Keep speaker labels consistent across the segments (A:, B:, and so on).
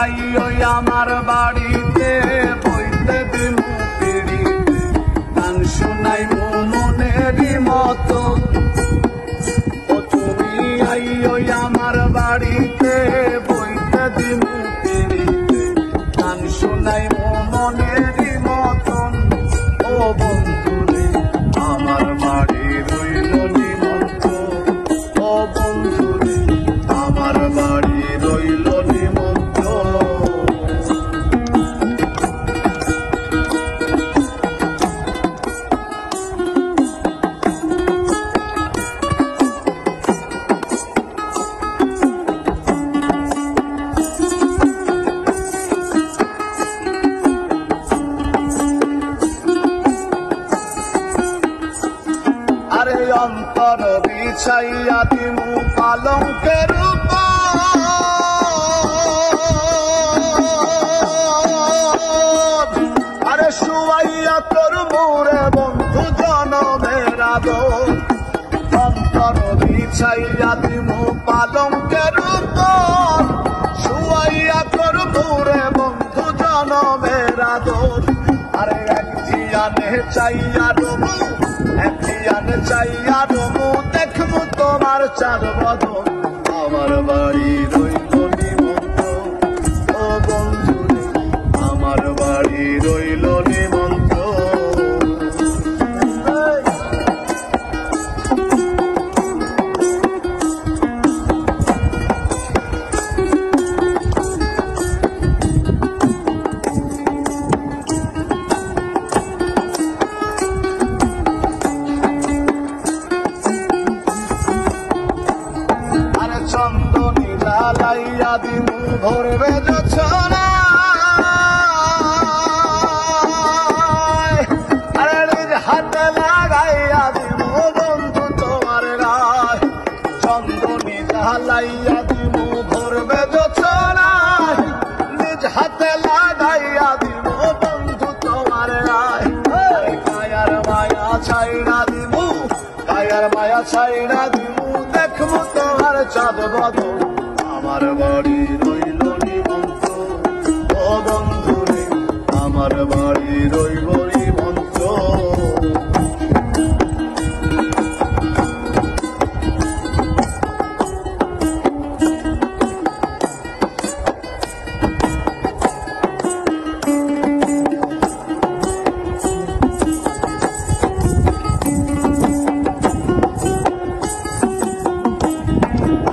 A: আইও আমার বাড়িতে বইতে দিমু পিড়ি গান শুনাই মনেরই মতো ও তুমি আইও আমার বাড়িতে বইতে দিমু পিড়ি গান শুনাই মনেরই মতন ও বন্ধুরে আমার বাড়ি রইল নিমন্ত্রণ ও বন্ধুরে আমার বাড়ি রইল নিমন্ত্রণ। আরে অন্তর বিছাইয়া দিমু পালঙ্কের আরে শুয়াইয়া তোর মোরে বন্ধু জনমের আদর অন্তর বিছাইয়া দিমু পালঙ্কের শুয়াইয়া তোর মোরে বন্ধু জনমের আদর আরে এক জিয়ানে চাইয়া রবু এক জিয়ানে চাইয়া রবু দেখবো তোমার চাঁদ বদন আমার বাড়ি রইল নিমন্ত্রণ ও বন্ধুরে আমার বাড়ি রইল নিমন্ত্রণ। আরে চন্দনী জ্বালাইয়া দিমু ভরবে জোছনা আরে নিজ হাতে লাগাইয়া দিমু বন্ধু তোমার গায় চন্দনী জ্বালাইয়া দিমু ভরবে জোছনা নিজ হাতে লাগাইয়া দিমু বন্ধু তোমার গায় কায়ার মায়া ছাইড়া দিমু কায়ার মায়া ছাইড়া দিমু দেখবো তোমার চাঁদ বদন আমার বাড়ি রইল নিমন্ত্রণ ও বন্ধুরে আমার বাড়ি রইল নিমন্ত্রণ।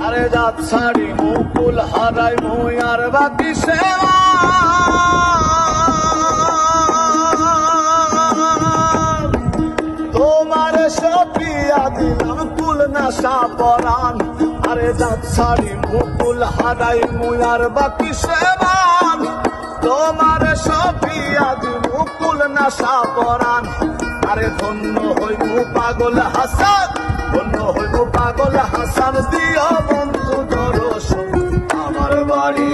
A: আরে জাত ছাড়ি মুকুল হারাই মুই আর বাকি সেবা তোমার সপিয়া দিলাম কুল নাশা পরাণ আরে জাত ছাড়ি মুকুল হারাই মুই আর বাকি সেবা তোমার সপিয়া দিলাম কুল নাশা পরাণ আরে ধন্য হইমু পাগল হাসান ধন্য হইমু পাগল হাসান দিও বন্ধু দর্শন আমার বাড়ি